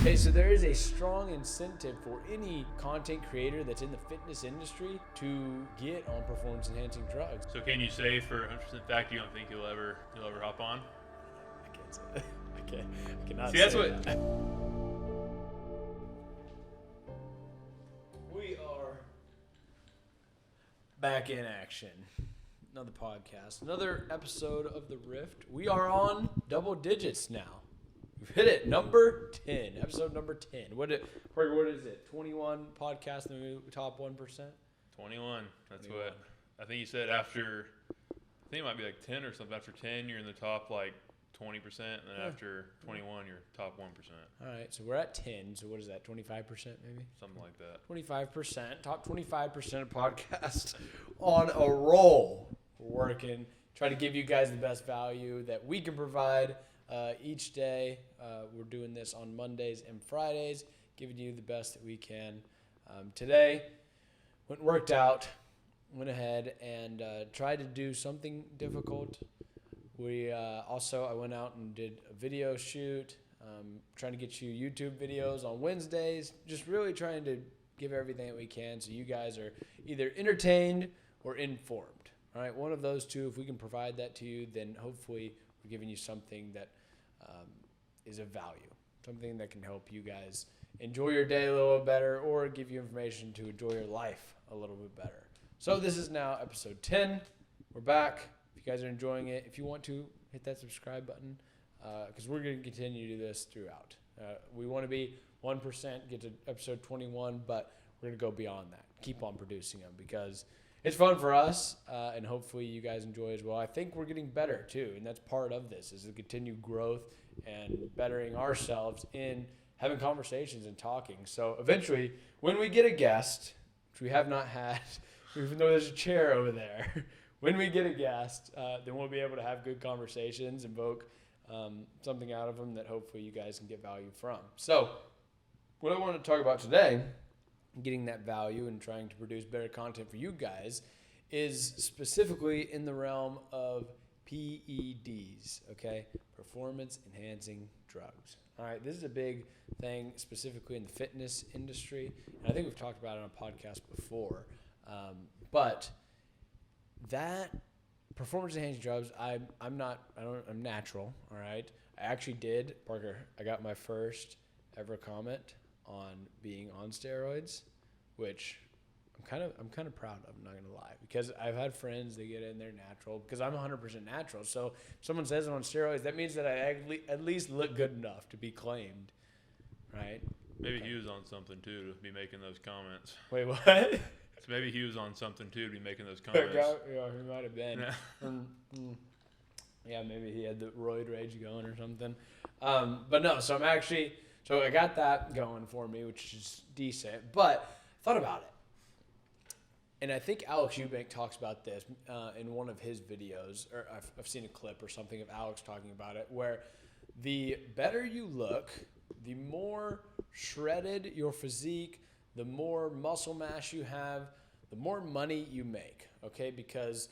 Okay, so there is a strong incentive for any content creator that's in the fitness industry to get on performance enhancing drugs. So can you say for 100% fact you don't think you'll ever hop on? I can't say that. I cannot See, that's say what- that. We are back in action. Another podcast, another episode of The Rift. We are on double digits now. We've hit it, number 10, episode number 10. What is it? 21 podcasts in the top 1%? 21. That's 21. what I think you said after. I think it might be like 10 or something. After 10, you're in the top like 20%, and then after 21, you're top 1%. All right, so we're at 10. So what is that, 25% maybe? Something like that. 25%, top 25% of podcasts on a roll. We're working, try to give you guys the best value that we can provide each day. We're doing this on Mondays and Fridays, giving you the best that we can. Today, worked out, went ahead and tried to do something difficult. I went out and did a video shoot, trying to get you YouTube videos on Wednesdays, just really trying to give everything that we can so you guys are either entertained or informed. All right, one of those two. If we can provide that to you, then hopefully we're giving you something that is of value, something that can help you guys enjoy your day a little bit better or give you information to enjoy your life a little bit better. So this is now episode 10. We're back. If you guys are enjoying it, if you want to, hit that subscribe button because we're going to continue to do this throughout. We want to be 1%, get to episode 21, but we're going to go beyond that. Keep on producing them because it's fun for us, and hopefully you guys enjoy as well. I think we're getting better too, and that's part of this is the continued growth and bettering ourselves in having conversations and talking. So eventually, when we get a guest, which we have not had, even though there's a chair over there, when we get a guest, then we'll be able to have good conversations, invoke something out of them that hopefully you guys can get value from. So what I want to talk about today, getting that value and trying to produce better content for you guys, is specifically in the realm of PEDs, okay? Performance enhancing drugs. All right, this is a big thing specifically in the fitness industry. And I think we've talked about it on a podcast before. But that performance enhancing drugs, I'm natural, all right? I actually did, Parker, I got my first ever comment on being on steroids, which I'm kind of proud of, I'm not gonna lie, because I've had friends that get in there natural because I'm 100% natural. So if someone says I'm on steroids, that means that I at least look good enough to be claimed, right? Maybe Okay. he was on something too to be making those comments. Wait, what? So maybe he was on something too to be making those comments. Yeah, he might have been. Yeah, maybe he had the roid rage going or something. But no, so I got that going for me, which is decent. But I thought about it. And I think Alex Eubank talks about this in one of his videos, or I've seen a clip or something of Alex talking about it, where the better you look, the more shredded your physique, the more muscle mass you have, the more money you make, okay? Because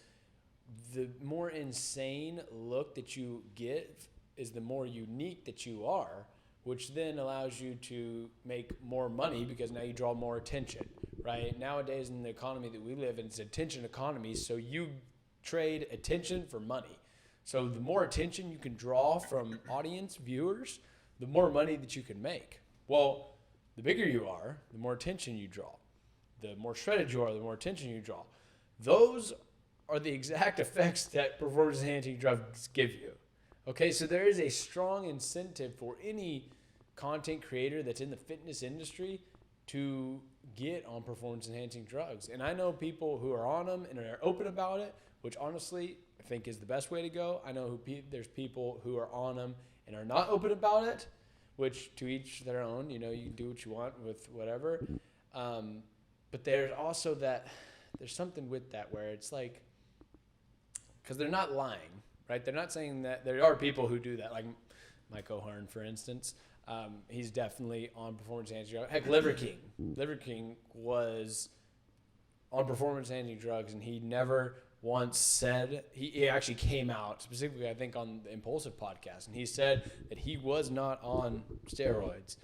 the more insane look that you get is the more unique that you are, which then allows you to make more money because now you draw more attention, right? Nowadays in the economy that we live in, it's an attention economy, so you trade attention for money. So the more attention you can draw from audience, viewers, the more money that you can make. Well, the bigger you are, the more attention you draw. The more shredded you are, the more attention you draw. Those are the exact effects that performance enhancing drugs give you. Okay, so there is a strong incentive for any content creator that's in the fitness industry to get on performance enhancing drugs. And I know people who are on them and are open about it, which honestly I think is the best way to go. I know there's people who are on them and are not open about it, which to each their own. You know, you can do what you want with whatever. But there's also there's something with that where it's like, because they're not lying, right? They're not saying that. There are people who do that, like Mike O'Hearn, for instance. He's definitely on performance enhancing drugs. Heck, Liver King. Liver King was on performance enhancing drugs, and he never once said, he actually came out, specifically I think on the Impulsive podcast, and he said that he was not on steroids.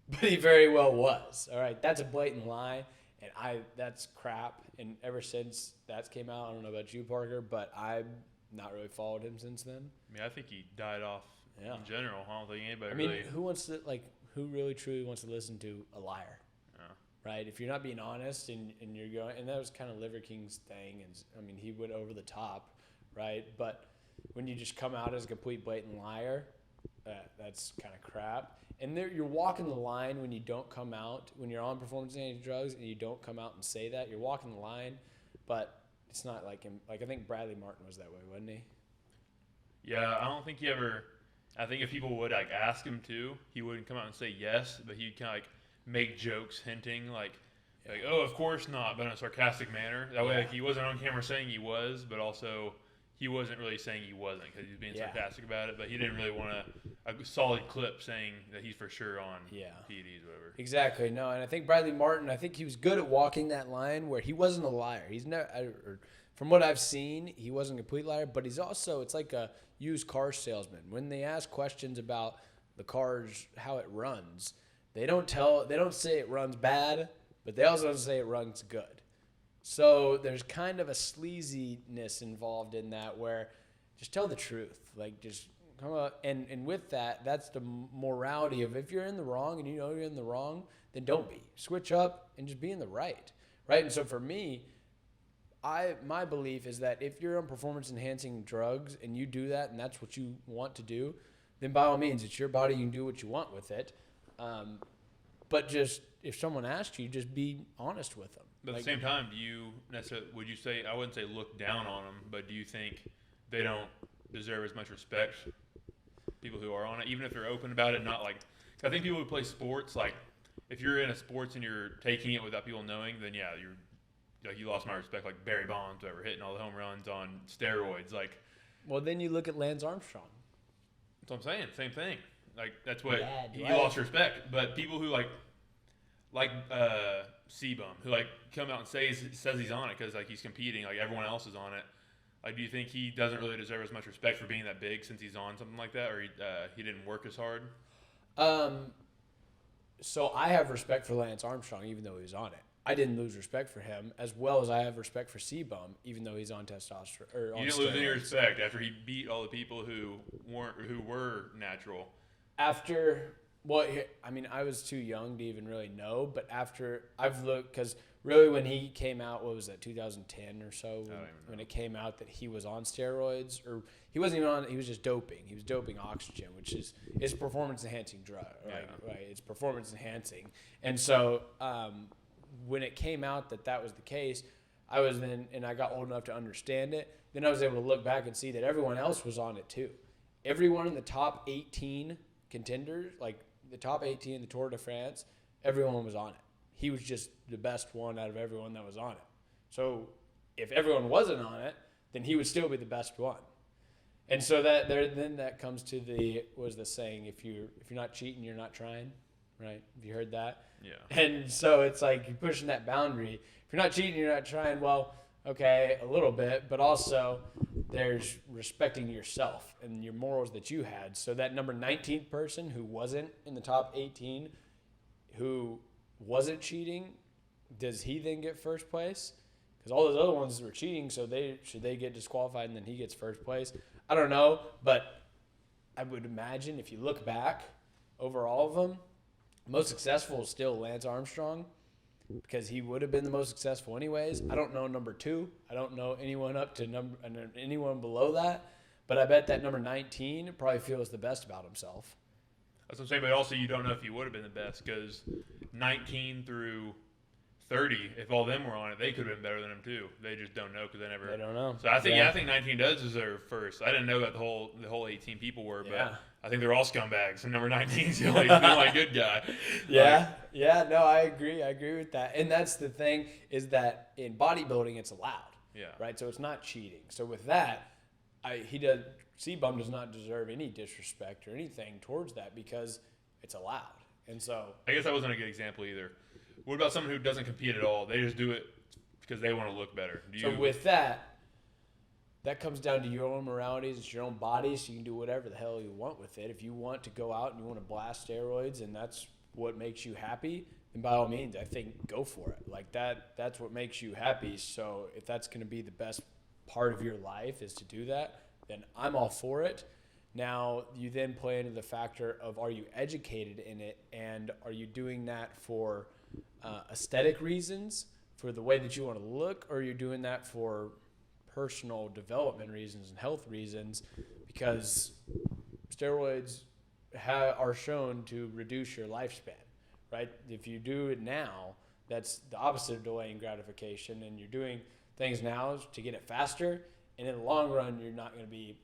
but he very well was. All right, that's a blatant lie, and that's crap. And ever since that came out, I don't know about you, Parker, but I've not really followed him since then. I mean, I think he died off Yeah. in general. I don't think anybody I mean, really. who really truly wants to listen to a liar? Yeah. Right? If you're not being honest and you're going, and that was kind of Liver King's thing. And I mean, he went over the top, right? But when you just come out as a complete blatant liar, that's kind of crap. And you're walking the line when you don't come out, when you're on performance enhancing drugs and you don't come out and say that. You're walking the line, but it's not like him. Like I think Bradley Martin was that way, wasn't he? Yeah, I don't think he ever. I think if people would like ask him to, he wouldn't come out and say yes, but he'd kind of like make jokes, hinting like, oh, of course not, but in a sarcastic manner. That way, like he wasn't on camera saying he was, but also he wasn't really saying he wasn't because he was being sarcastic about it. But he didn't really want a solid clip saying that he's for sure on PEDs or whatever. Exactly. No, and I think Bradley Martin, I think he was good at walking that line where he wasn't a liar. He's never, from what I've seen, he wasn't a complete liar, but he's also, it's like a used car salesman. When they ask questions about the cars, how it runs, they don't say it runs bad, but they also don't say it runs good. So there's kind of a sleaziness involved in that where just tell the truth. Like just come up and with that, that's the morality of if you're in the wrong and you know you're in the wrong, then don't be. Switch up and just be in the right. Right? And so for me, my belief is that if you're on performance enhancing drugs and you do that and that's what you want to do, then by all means, it's your body. You can do what you want with it. But just if someone asks you, just be honest with them. But at the same time, would you say, I wouldn't say look down on them, but do you think they don't deserve as much respect, people who are on it, even if they're open about it, not like, I think people who play sports, like if you're in a sports and you're taking it without people knowing, then yeah, you lost my respect, like Barry Bonds, whoever, hitting all the home runs on steroids, like. Well, then you look at Lance Armstrong. That's what I'm saying, same thing. Like that's what you right. lost respect. But people who like C-Bum, who like come out and says he's on it because like he's competing, like everyone else is on it. Like, do you think he doesn't really deserve as much respect for being that big since he's on something like that, or he didn't work as hard? So I have respect for Lance Armstrong, even though he was on it. I didn't lose respect for him, as well as I have respect for C-Bum, even though he's on testosterone. You didn't lose any respect after he beat all the people who were natural. After, I was too young to even really know, but after I've looked, because really when he came out, what was that, 2010 or so, when it came out that he was on steroids, or he wasn't even on, he was just doping. He was doping oxygen, which is performance enhancing drug, right? It's performance enhancing. And so when it came out that was the case, I got old enough to understand it. Then I was able to look back and see that everyone else was on it too. Everyone in the top 18 contenders, like the top 18 in the Tour de France, everyone was on it. He was just the best one out of everyone that was on it. So if everyone wasn't on it, then he would still be the best one. And so that comes to the saying, if you're not cheating, you're not trying, right? Have you heard that? Yeah. And so it's like you're pushing that boundary. If you're not cheating, you're not trying. Well, okay, a little bit, but also there's respecting yourself and your morals that you had. So that number 19th person who wasn't in the top 18, who wasn't cheating, does he then get first place? Because all those other ones were cheating, so should they get disqualified and then he gets first place? I don't know, but I would imagine if you look back over all of them, most successful is still Lance Armstrong, because he would have been the most successful anyways. I don't know number 2. I don't know anyone up to anyone below that, but I bet that number 19 probably feels the best about himself. That's what I'm saying, but also you don't know if he would have been the best, because 19 through 30, if all of them were on it, they could have been better than him too. They just don't know because they don't know. So I think I think 19 does deserve first. I didn't know that the whole 18 people were, but I think they're all scumbags, and number 19 is the only good guy. No, I agree. I agree with that. And that's the thing, is that in bodybuilding it's allowed. Yeah. Right. So it's not cheating. So with that, C-Bum does not deserve any disrespect or anything towards that because it's allowed. And so I guess that wasn't a good example either. What about someone who doesn't compete at all? They just do it because they want to look better. So with that comes down to your own moralities. It's your own body, so you can do whatever the hell you want with it. If you want to go out and you want to blast steroids, and that's what makes you happy, then by all means, I think go for it. Like that's what makes you happy. So if that's going to be the best part of your life is to do that, then I'm all for it. Now you then play into the factor of, are you educated in it, and are you doing that for aesthetic reasons, for the way that you want to look, or are you doing that for personal development reasons and health reasons? Because steroids are shown to reduce your lifespan, right? If you do it now, that's the opposite of delaying gratification, and you're doing things now to get it faster, and in the long run, you're not going to be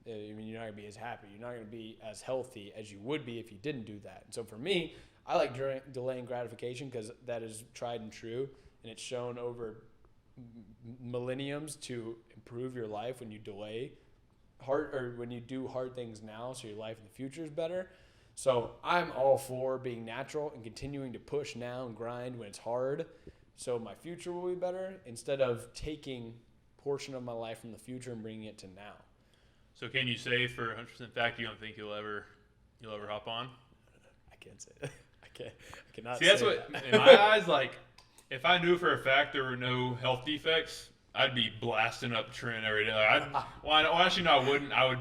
you're not going to be as happy. You're not going to be as healthy as you would be if you didn't do that. And so for me, I like delaying gratification because that is tried and true, and it's shown over millenniums to improve your life when you delay when you do hard things now, so your life in the future is better. So I'm all for being natural and continuing to push now and grind when it's hard, so my future will be better, instead of taking portion of my life from the future and bringing it to now. So can you say for 100% fact you don't think you'll ever hop on? I can't say that. I cannot. See, that's say what that. in my eyes, like, if I knew for a fact there were no health defects, I'd be blasting up Trent every day. Actually, no, I wouldn't. I would,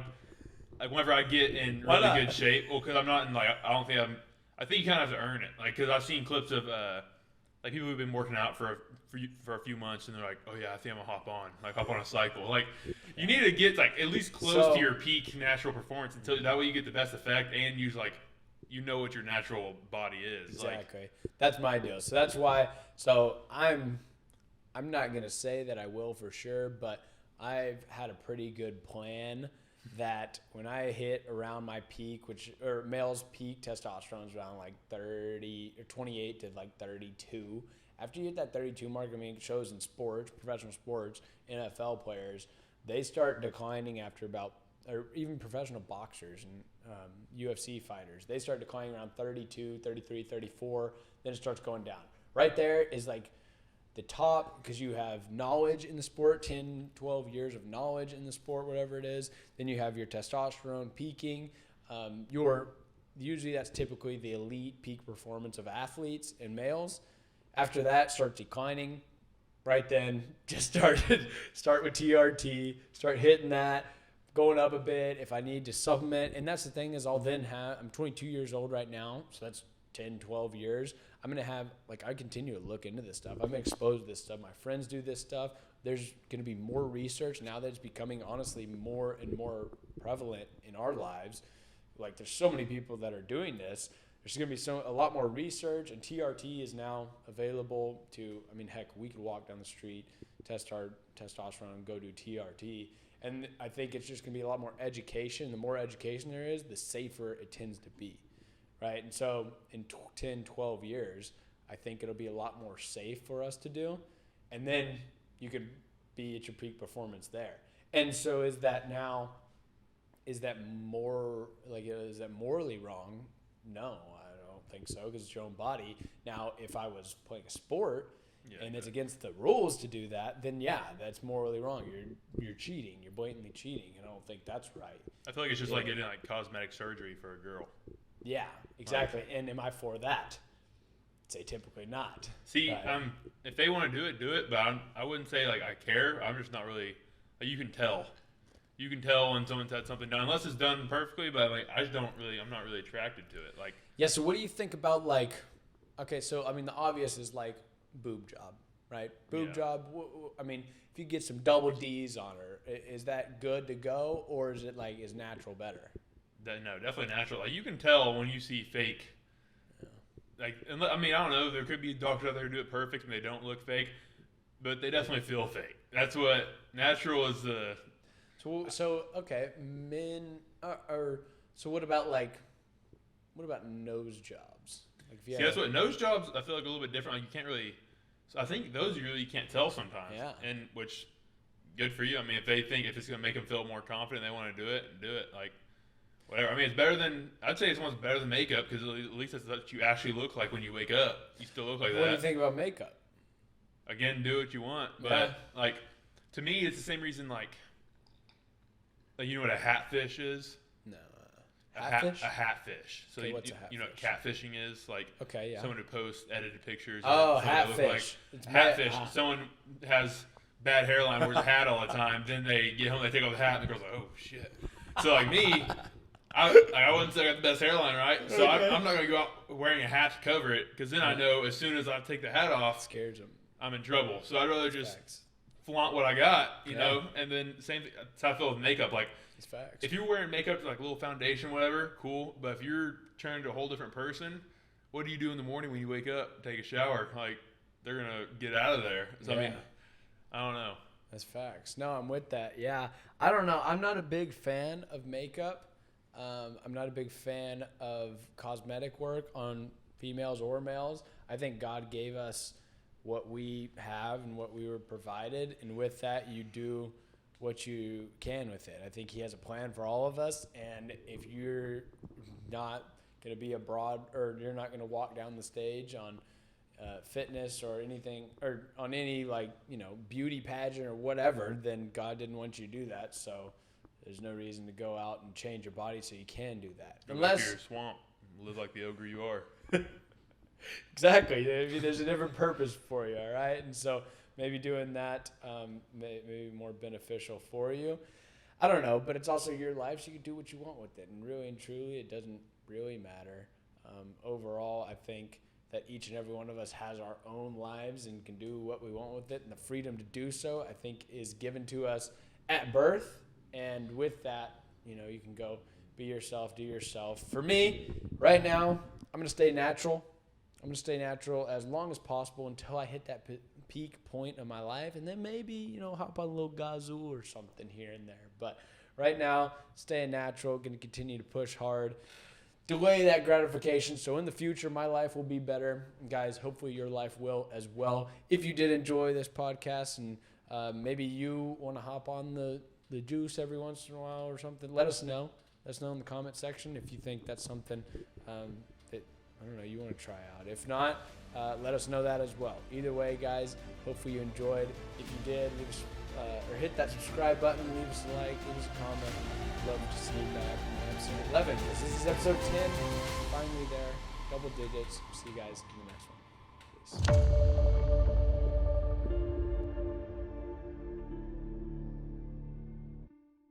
like, whenever I get in really good shape. Well, because I'm not in, like, I think you kind of have to earn it. Like, because I've seen clips of like people who've been working out for a few months, and they're like, oh yeah, I think I'm gonna hop on a cycle. Like, you need to get like at least close to your peak natural performance, until that way you get the best effect, and use like, you know what your natural body is. Exactly. Like, that's my deal. So that's why. So I'm not gonna say that I will for sure, but I've had a pretty good plan that when I hit around my peak, or male's peak testosterone is around like 30 or 28 to like 32. After you hit that 32 mark, I mean, it shows in sports, professional sports, NFL players, they start declining after about, or even professional boxers and UFC fighters, they start declining around 32, 33, 34, then it starts going down. Right there is like the top, because you have knowledge in the sport, 10, 12 years of knowledge in the sport, whatever it is. Then you have your testosterone peaking. Usually that's typically the elite peak performance of athletes and males. After that, starts declining. Right then, just start with TRT, start hitting that, going up a bit if I need to supplement. And that's the thing, is I'll then have, I'm 22 years old right now, so that's 10, 12 years. I'm going to have, like, I continue to look into this stuff. I'm exposed to this stuff. My friends do this stuff. There's going to be more research now that it's becoming, honestly, more and more prevalent in our lives. Like, there's so many people that are doing this. There's going to be a lot more research, and TRT is now available to, I mean, heck, we could walk down the street, test our testosterone, and go do TRT. And I think it's just going to be a lot more education. The more education there is, the safer it tends to be. Right. And so in 10, 12 years, I think it'll be a lot more safe for us to do. And then you could be at your peak performance there. And so is that morally wrong? No, I don't think so, because it's your own body. Now, if I was playing a sport and it's against the rules to do that, then yeah, that's morally wrong. You're cheating. You're blatantly cheating. And I don't think that's right. I feel like it's just like getting like cosmetic surgery for a girl. Yeah, exactly. And am I for that? I'd say typically not. See, if they want to do it, but I wouldn't say like I care. I'm just not really. Like, you can tell. You can tell when someone's had something done, unless it's done perfectly. But like, I'm not really attracted to it. Like, yeah. So what do you think about, like? Okay, so I mean, the obvious is like boob job, right? Boob job. I mean, if you get some double D's on her, is that good to go, or is it like, is natural better? No, definitely natural. Like, you can tell when you see fake. Yeah. Like, I mean, I don't know. There could be doctors out there who do it perfect and they don't look fake, but they definitely feel fake. That's what natural is. So okay, men are. So what about nose jobs? Like, if you that's what nose jobs. I feel like a little bit different. Like, you can't really. So I think those you really can't tell sometimes. Yeah. And which, good for you. I mean, if it's gonna make them feel more confident, they want to do it. Like. Whatever. I mean, it's better than, I'd say it's almost better than makeup, because at least that's what you actually look like when you wake up. You still look like that. What do you think about makeup? Again, do what you want. But, like, to me, it's the same reason, like, you know what a hatfish is? No. Hatfish? A hatfish. So Okay, what's a you know what hatfish? catfishing is? Like Okay, yeah. someone who posts edited pictures. Oh, of someone that look hatfish. It's hatfish. ma- Someone has bad hairline, wears a hat all the time. Then they get home, they take off the hat, and the girl's like, "Oh shit." So like me, I wouldn't say I got the best hairline, right? So Okay. I'm not gonna go out wearing a hat to cover it, because then I know as soon as I take the hat off, Scares them. I'm in trouble. So I'd rather just Facts. flaunt what I got, you Yeah. know. And then same thing. That's how I feel with makeup. Like It's facts. if you're wearing makeup, like a little foundation, whatever, cool. But if you're turning to a whole different person, what do you do in the morning when you wake up, take a shower? Like they're gonna get out of there. So I mean, Yeah. I don't know. That's facts. No, I'm with that. Yeah. I don't know. I'm not a big fan of makeup. I'm not a big fan of cosmetic work on females or males. I think God gave us what we have and what we were provided. And with that, you do what you can with it. I think He has a plan for all of us. And if you're not going to be abroad, or you're not going to walk down the stage on fitness or anything, or on any beauty pageant or whatever, then God didn't want you to do that. So there's no reason to go out and change your body so you can do that. Go back to your swamp, live like the ogre you are. Exactly. I mean, there's a different purpose for you, all right? And so maybe doing that may be more beneficial for you. I don't know, but it's also your life, so you can do what you want with it. And really and truly, it doesn't really matter. Overall, I think that each and every one of us has our own lives and can do what we want with it. And the freedom to do so, I think, is given to us at birth. And with that, you can go be yourself, do yourself. For me, right now, I'm going to stay natural. I'm going to stay natural as long as possible until I hit that peak point of my life. And then maybe, hop on a little gazoo or something here and there. But right now, staying natural, going to continue to push hard. Delay that gratification, so in the future my life will be better. And guys, hopefully your life will as well. If you did enjoy this podcast and maybe you want to hop on the juice every once in a while or something, let us know. Let us know in the comment section if you think that's something that you want to try out. If not, let us know that as well. Either way, guys, hopefully you enjoyed. If you did, leave us or hit that subscribe button, leave us a like, leave us a comment. Love to see you back in episode 11. This is episode 10. Finally there. Double digits. See you guys in the next one. Peace.